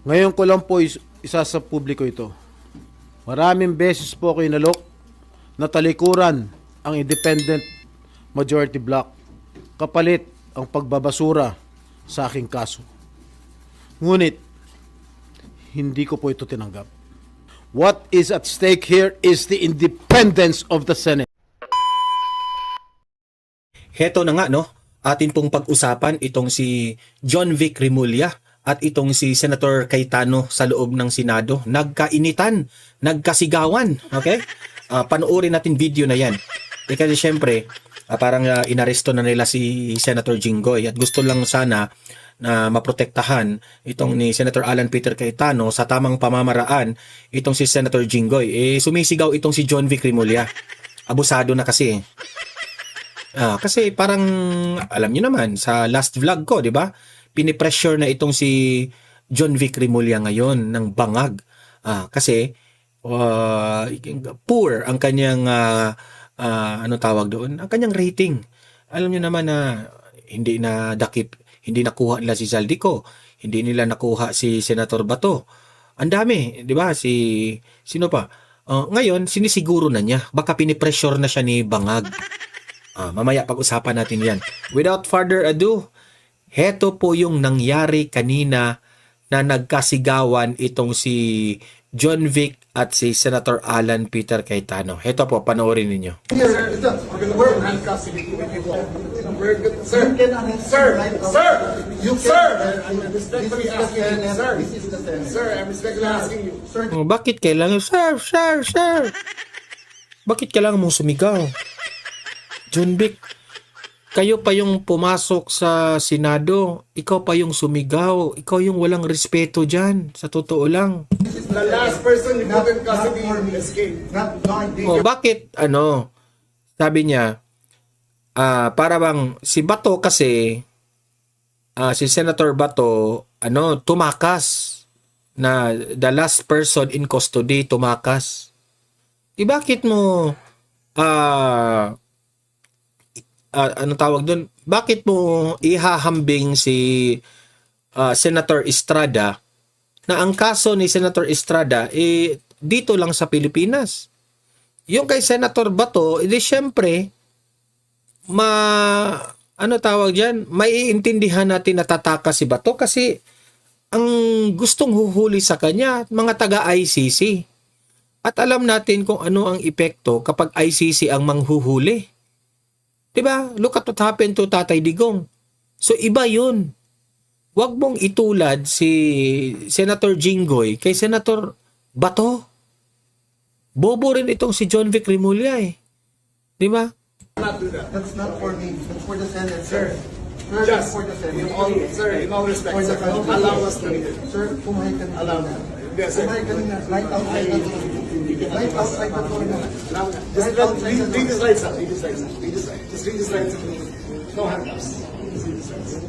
Ngayon ko lang po isa sa publiko ito. Maraming beses po ako inalok na talikuran ang independent majority block kapalit ang pagbabasura sa aking kaso. Ngunit, hindi ko po ito tinanggap. What is at stake here is the independence of the Senate. Heto na nga, no? Atin pong pag-usapan itong si John Vic Remulla at itong si Senator Cayetano sa loob ng Senado. Nagkainitan, nagkasigawan, okay? Panoorin natin video na yan. Kasi syempre, parang inaresto na nila si Senator Jinggoy at gusto lang sana na maprotektahan itong ni Senator Alan Peter Cayetano sa tamang pamamaraan itong si Senator Jinggoy. Sumisigaw itong si John Vic Remulla. Abusado na kasi. Kasi parang alam niyo naman sa last vlog ko, 'di ba? Pinipressure na itong si John Vic Remulla ngayon ng bangag. Kasi poor ang kanyang ano tawag doon? Ang kanyang rating. Alam niyo naman na hindi na dakip, hindi nakuha nila si Zaldico, hindi nila nakuha si Senator Bato. Ang dami, 'di ba? Sino pa? Ngayon sinisiguro na niya, baka pinipressure na siya ni bangag. Mamaya pag-usapan natin yan. Without further ado, heto po yung nangyari kanina na nagkasigawan itong si John Vic at si Senator Alan Peter Cayetano. Heto po, panoorin ninyo. Bakit kailangan, sir? Bakit kailangan mong sumigaw? John Vic, kayo pa yung pumasok sa Senado, ikaw pa yung sumigaw, ikaw yung walang respeto dyan, sa totoo lang. The last person you put in custody escaped. Bakit, sabi niya, para bang si Bato kasi, si Senator Bato, tumakas, na the last person in custody, tumakas. Bakit mo, ano tawag doon? Bakit mo ihahambing si Senator Estrada na ang kaso ni Senator Estrada dito lang sa Pilipinas? Yung kay Senator Bato, syempre ano tawag diyan? Maiintindihan natin na tataka si Bato kasi ang gustong huhuli sa kanya mga taga-ICC. At alam natin kung ano ang epekto kapag ICC ang manghuhuli. Diba? Look at what happened to Tatay Digong. So, iba yun. Huwag mong itulad si Senator Jinggoy kay Senator Bato. Bobo rin itong si John Vic Remulla Diba? That's not for me. That's for the Senate, sir. Just for the Senate. In all respect, sir. Allow us to read it. Sir, pumahay ka na. Allow me. Pumahay ka na. Right outside the door. Right outside the door. Just read the slides, sir. Read the slides. Just read the slides. No handcuffs. Just read the slides.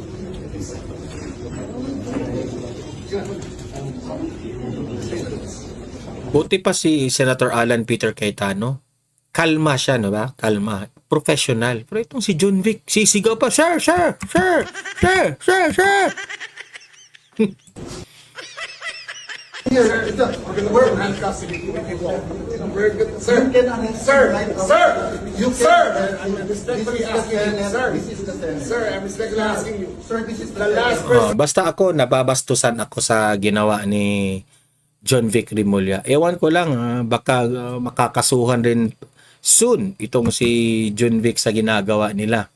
Buti pa si Senator Alan Peter Cayetano. Kalma siya, no ba? Kalma. Professional. Pero itong si John Vic, sisigaw pa, Sir! We're handcuffs. We're good. Sir! I'm respectfully asking you, sir. Sir, I'm respectfully asking you. Sir, this is the last person. Basta ako, nababastusan ako sa ginawa ni John Vic Remulla. Ewan ko lang, baka makakasuhan rin soon itong si John Vic sa ginagawa nila.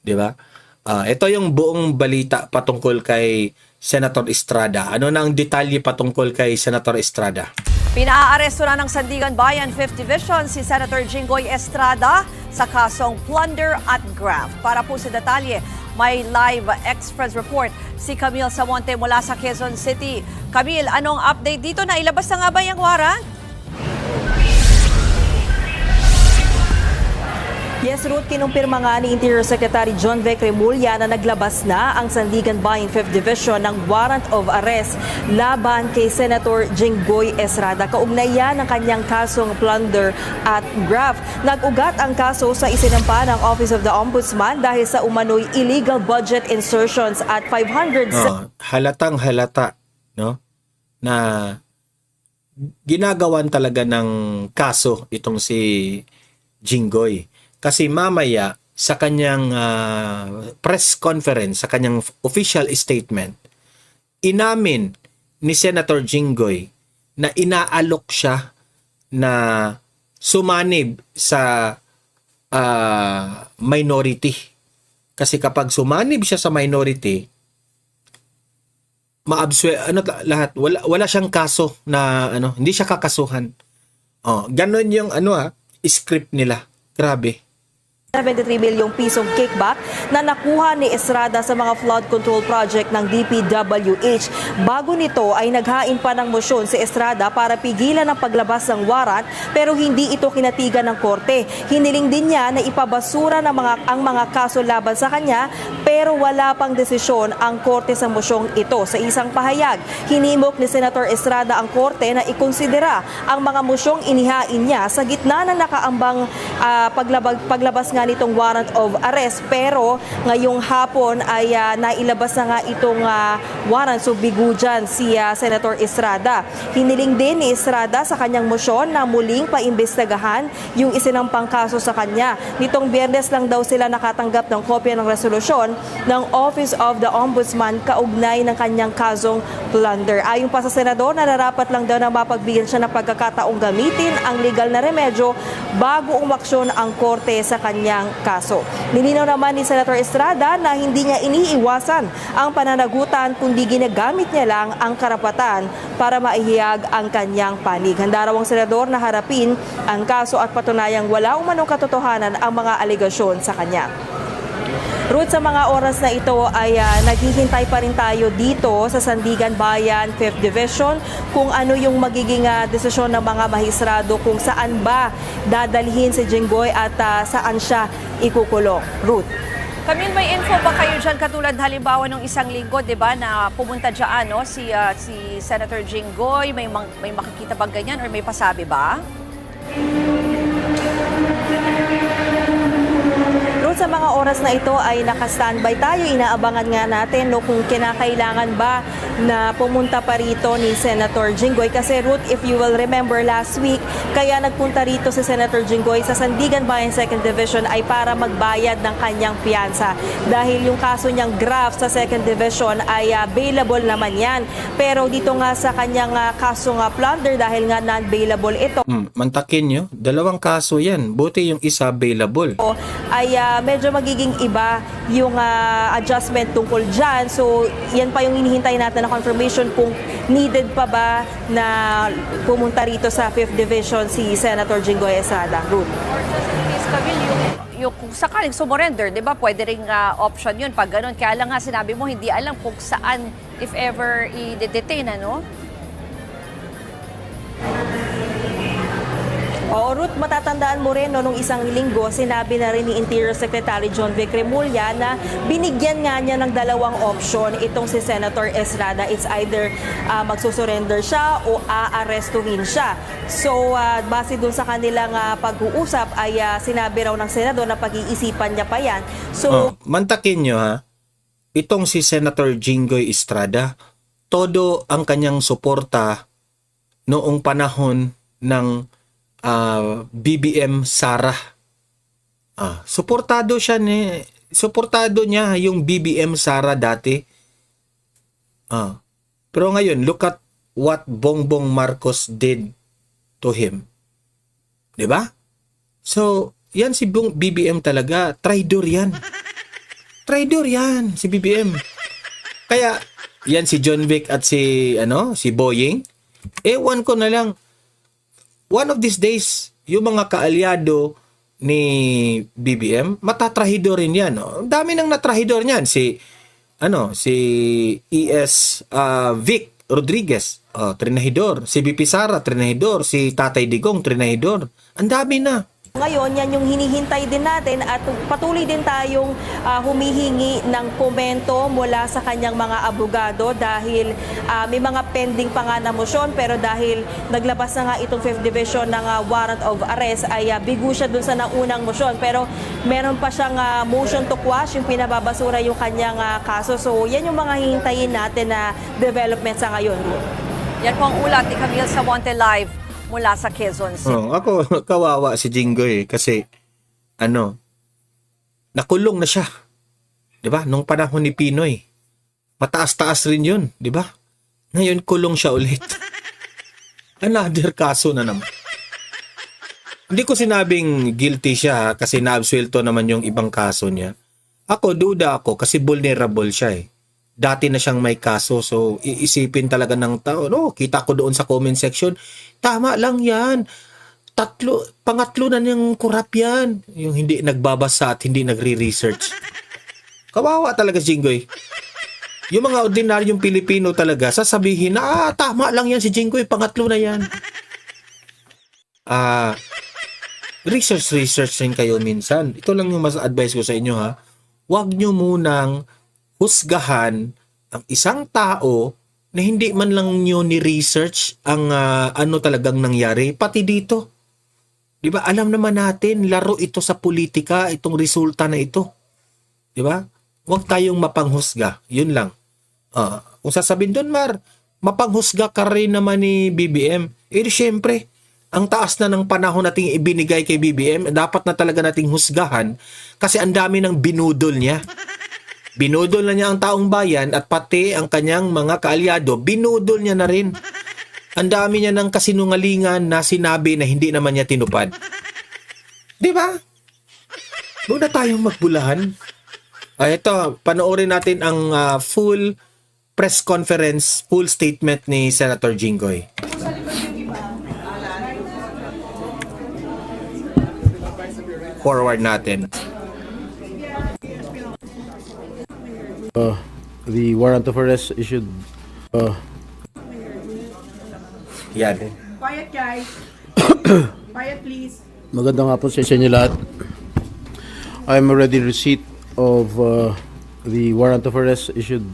Di ba? Ito yung buong balita patungkol kay Senator Estrada. Ano na ang detalye patungkol kay Senator Estrada? Pinaaresto na ng Sandigan Bayan 5th Division si Senator Jinggoy Estrada sa kasong plunder at graft. Para po sa detalye, may live express report si Camille Samonte mula sa Quezon City. Camille, anong update dito? Nailabas na nga ba yung warrant? Yes, Ruth, kinumpirma nga ni Interior Secretary John Vic Remulla na naglabas na ang Sandigan Bayan 5th Division ng warrant of arrest laban kay Senator Jinggoy Estrada. Kaugnay yan ng kanyang kasong plunder at graft. Nag-ugat ang kaso sa isinampa ng Office of the Ombudsman dahil sa umano'y illegal budget insertions at 500... halatang halata, no? na ginagawan talaga ng kaso itong si Jinggoy. Kasi mamaya sa kanyang press conference, sa kanyang official statement, inamin ni Senator Jinggoy na inaalok siya na sumanib sa minority. Kasi kapag sumanib siya sa minority, lahat wala siyang kaso na hindi siya kakasuhan. Ganon yung script nila. Grabe. 73 bilyong pisong kickback na nakuha ni Estrada sa mga flood control project ng DPWH. Bago nito ay naghain pa ng motion si Estrada para pigilan ang paglabas ng warrant pero hindi ito kinatigan ng korte. Hiniling din niya na ipabasura ang mga kaso laban sa kanya pero wala pang desisyon ang korte sa mosyong ito. Sa isang pahayag, hinimok ni Senator Estrada ang korte na ikonsidera ang mga mosyong inihain niya sa gitna ng nakaambang paglabas nga nitong warrant of arrest pero ngayong hapon ay nailabas na nga itong warrant. So bigo dyan si Senator Estrada. Hiniling din ni Estrada sa kanyang motion na muling paimbestagahan yung isinampang kaso sa kanya. Nitong Biyernes lang daw sila nakatanggap ng kopya ng resolusyon ng Office of the Ombudsman kaugnay ng kanyang kasong plunder. Ayon pa sa senador, nararapat lang daw na mapagbigyan siya ng pagkakataong gamitin ang legal na remedyo bago umaksyon ang korte sa kanyang kaso. Nilinaw naman ni Senator Estrada na hindi niya iniiwasan ang pananagutan kundi ginagamit niya lang ang karapatan para maihiyag ang kanyang panig. Handa raw ang senador na harapin ang kaso at patunayang wala umanong katotohanan ang mga alegasyon sa kanya. Ruth, sa mga oras na ito ay naghihintay pa rin tayo dito sa Sandigan Bayan 5th Division kung ano yung magiging desisyon ng mga mahisrado kung saan ba dadalhin si Jinggoy at saan siya ikukulong. Ruth. Camille, may info ba kayo dyan katulad halimbawa nung isang linggo, di ba, na pumunta dyan si Senator Jinggoy? May makikita ba ganyan or may pasabi ba? Sa mga oras na ito ay naka-standby tayo. Inaabangan nga natin kung kinakailangan ba na pumunta pa rito ni Senator Jinggoy. Kasi Ruth, if you will remember last week, kaya nagpunta rito si Senator Jinggoy sa Sandigan Bayan 2nd Division ay para magbayad ng kanyang piyansa. Dahil yung kaso niyang graft sa 2nd Division ay bailable naman yan. Pero dito nga sa kanyang kaso nga plunder dahil nga non-bailable ito. Mantakin nyo, dalawang kaso yan. Buti yung isa bailable. Ay medyo magiging iba yung adjustment tungkol dyan. So, yan pa yung hinihintay natin na confirmation kung needed pa ba na pumunta rito sa 5th Division si Senator Jinggoy Estrada. Ruth. Or just in case, Camille, yung kung sakaling sumurrender, di ba, pwede ring option yun pag ganun. Kaya lang nga sinabi mo, hindi alam kung saan, if ever, i-detain, ano? Ruth, matatandaan mo rin nung isang linggo, sinabi na rin ni Interior Secretary John Vic Remulla na binigyan nga niya ng dalawang option itong si Senator Estrada. It's either magsusurrender siya o aarestuhin siya. So, base dun sa kanilang pag-uusap ay sinabi raw ng Senado na pag-iisipan niya pa yan. So, mantakin nyo itong si Senator Jinggoy Estrada, todo ang kanyang suporta noong panahon ng BBM Sara. Suportado niya yung BBM Sara dati. Pero ngayon, look at what Bongbong Marcos did to him. 'Di ba? So, yan si BBM talaga, traidor yan. Traidor yan si BBM. Kaya yan si John Vic at si Boying. Ewan ko na lang. One of these days, yung mga kaalyado ni BBM, matatrahidor rin yan. Ang dami nang natrahidor niyan. Si ES Vic Rodriguez, trinahidor. Si BP Sara, trinahidor. Si Tatay Digong, trinahidor. Ang dami na. Ngayon, yan yung hinihintay din natin at patuloy din tayong humihingi ng komento mula sa kanyang mga abogado dahil may mga pending pa nga na motion pero dahil naglabas na nga itong 5th Division ng warrant of arrest ay bigo siya dun sa naunang motion pero meron pa siyang motion to quash, yung pinababasura yung kanyang kaso. So yan yung mga hihintayin natin na development sa ngayon. Yan po ang ulat ni Camille Samonte live mula sa Quezon City. Ako, kawawa si Jinggoy kasi, nakulong na siya. 'Di ba? Nung panahon ni Pinoy. Mataas-taas rin 'yun, 'di ba? Ngayon kulong siya ulit. Another kaso na naman. Hindi ko sinabing guilty siya kasi naabsuelto naman yung ibang kaso niya. Ako, duda ako kasi vulnerable siya eh. Dati na siyang may kaso, so iisipin talaga ng tao. Kita ko doon sa comment section, tama lang yan. Pangatlo na niyang kurap yan. Yung hindi nagbabasa at hindi nagre-research. Kawawa talaga si Jinggoy. Yung mga ordinaryong Pilipino talaga, sasabihin na, tama lang yan si Jinggoy, pangatlo na yan. Research rin kayo minsan. Ito lang yung mas advice ko sa inyo ha. Huwag nyo munang husgahan ang isang tao na hindi man lang nyo ni-research ang ano talagang nangyari. Pati dito. Diba? Alam naman natin, laro ito sa politika, itong resulta na ito. Diba? Huwag tayong mapanghusga. Yun lang. Kung sasabihin doon, Mar, mapanghusga ka rin naman ni BBM. Siyempre, ang taas na ng panahon nating ibinigay kay BBM, dapat na talaga nating husgahan kasi ang dami ng binudol niya. Binudol na niya ang taong bayan at pati ang kanyang mga kaalyado, binudol niya na rin. Ang dami niya ng kasinungalingan na sinabi na hindi naman niya tinupad. Di ba? Huwag na tayong magbulahan. Ito, panoorin natin ang full press conference, full statement ni Senator Jinggoy. Forward natin. The warrant of arrest issued. Yan. Quiet, guys. Quiet, please. Magandang hapon sa inyo lahat. I'm already receipt of the warrant of arrest issued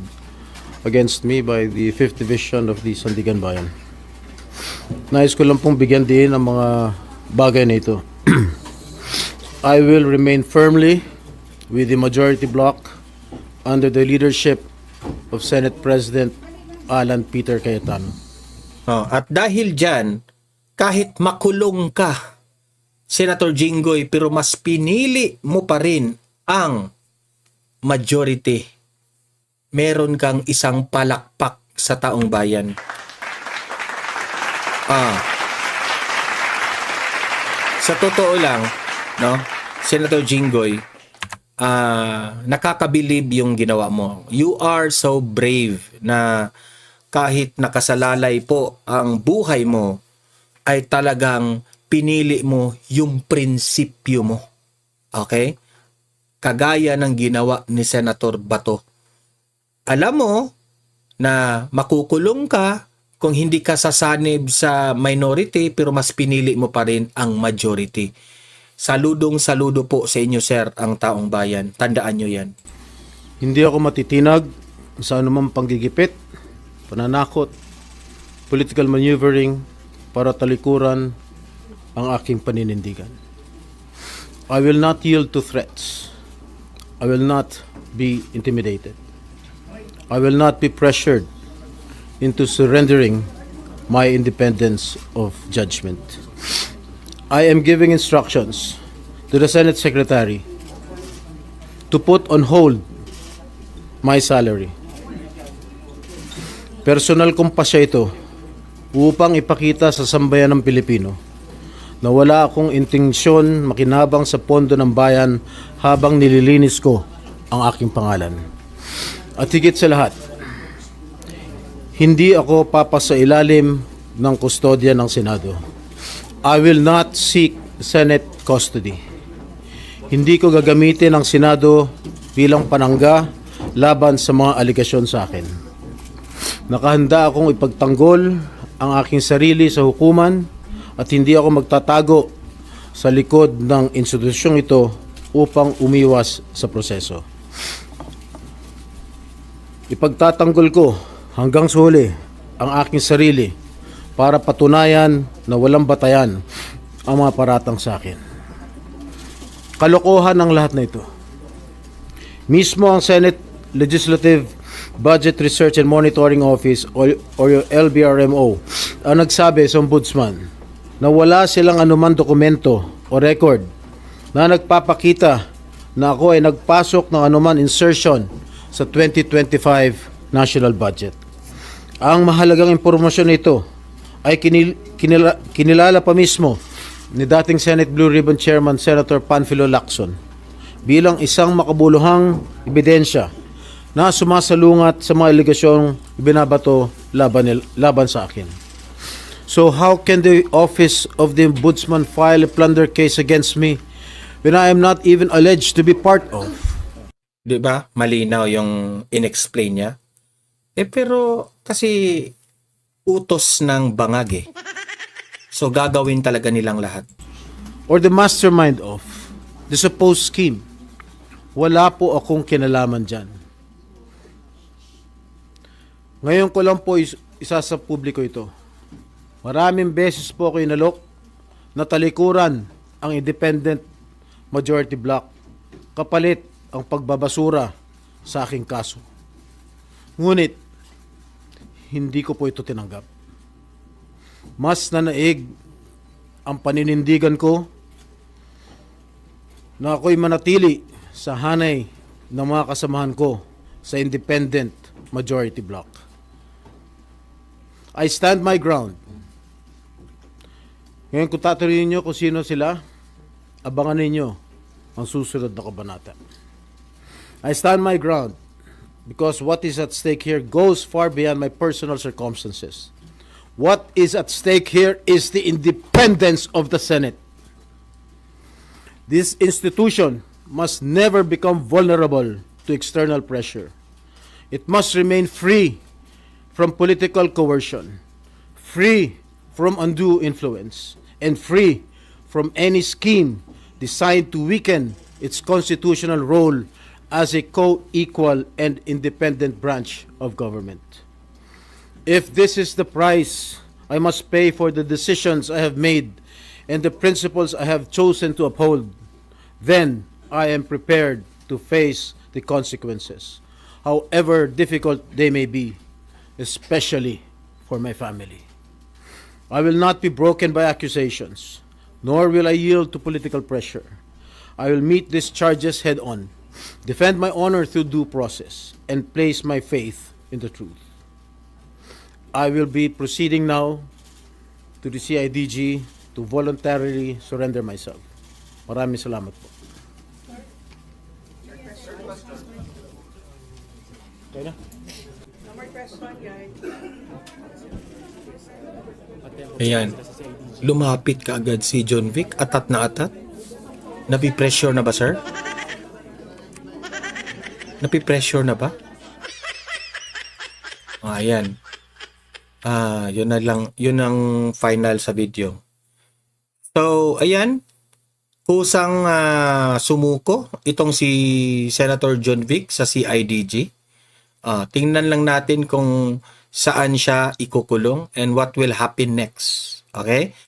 against me by the 5th Division of the Sandigan Bayan. Nais ko lang pong bigyan din ang mga bagay na ito. I will remain firmly with the majority bloc under the leadership of Senate President Alan Peter Cayetano. At dahil dyan, kahit makulong ka, Senator Jinggoy, pero mas pinili mo pa rin ang majority. Meron kang isang palakpak sa taong bayan. Sa totoo lang, no, Senator Jinggoy, nakakabilib yung ginawa mo. You are so brave na kahit nakasalalay po ang buhay mo, ay talagang pinili mo yung prinsipyo mo. Okay? Kagaya ng ginawa ni Senator Bato. Alam mo na makukulong ka kung hindi ka sasanib sa minority pero mas pinili mo pa rin ang majority. Saludong-saludo po sa inyo, sir, ang taong bayan. Tandaan nyo yan. Hindi ako matitinag sa anumang panggigipit, pananakot, political maneuvering para talikuran ang aking paninindigan. I will not yield to threats. I will not be intimidated. I will not be pressured into surrendering my independence of judgment. I am giving instructions to the Senate Secretary to put on hold my salary. Personal kong pasya ito upang ipakita sa sambayan ng Pilipino na wala akong intensyon makinabang sa pondo ng bayan habang nililinis ko ang aking pangalan. At higit sa lahat, hindi ako papasailalim ng kustodya ng Senado. I will not seek Senate custody. Hindi ko gagamitin ang Senado bilang panangga laban sa mga aligasyon sa akin. Nakahanda akong ipagtanggol ang aking sarili sa hukuman at hindi ako magtatago sa likod ng institusyong ito upang umiwas sa proseso. Ipagtatanggol ko hanggang sa huli ang aking sarili para patunayan na walang batayan ang mga paratang sa akin. Kalokohan ang lahat na ito. Mismo ang Senate Legislative Budget Research and Monitoring Office or yung LBRMO ang nagsabi sa ombudsman na wala silang anuman dokumento o record na nagpapakita na ako ay nagpasok ng anuman insertion sa 2025 national budget. Ang mahalagang impormasyon nito ay kinilala pa mismo ni dating Senate Blue Ribbon Chairman Senator Panfilo Lacson bilang isang makabuluhang ebidensya na sumasalungat sa mga alegasyong ibinabato laban sa akin. So how can the Office of the Ombudsman file a plunder case against me when I am not even alleged to be part of? Di ba? Malinaw yung inexplain niya. Pero kasi utos ng bangag eh. So gagawin talaga nilang lahat. Or the mastermind of the supposed scheme. Wala po akong kinalaman dyan. Ngayon ko lang po isa sa publiko ito. Maraming beses po ako inalok na talikuran ang independent majority block kapalit ang pagbabasura sa aking kaso. Ngunit, hindi ko po ito tinanggap. Mas nanaig ang paninindigan ko na ako'y manatili sa hanay ng mga kasamahan ko sa independent majority block. I stand my ground. Ngayon kung tatanungin niyo kung sino sila, abangan ninyo ang susunod na kabanata. I stand my ground because what is at stake here goes far beyond my personal circumstances. What is at stake here is the independence of the Senate. This institution must never become vulnerable to external pressure. It must remain free from political coercion, free from undue influence, and free from any scheme designed to weaken its constitutional role as a co-equal and independent branch of government. If this is the price I must pay for the decisions I have made and the principles I have chosen to uphold, then I am prepared to face the consequences, however difficult they may be, especially for my family. I will not be broken by accusations, nor will I yield to political pressure. I will meet these charges head on, defend my honor through due process, and place my faith in the truth. I will be proceeding now to the CIDG to voluntarily surrender myself. Maraming salamat po. Okay na? No more question, guys. Ayan. Lumapit ka agad si John Vic. Atat na atat. Napipressure na ba, sir? Napipressure na ba? Ayan. Yun na lang. Yun ang final sa video. So, ayan. Kusang sumuko itong si Senator John Vic sa CIDG. Tingnan lang natin kung saan siya ikukulong and what will happen next. Okay?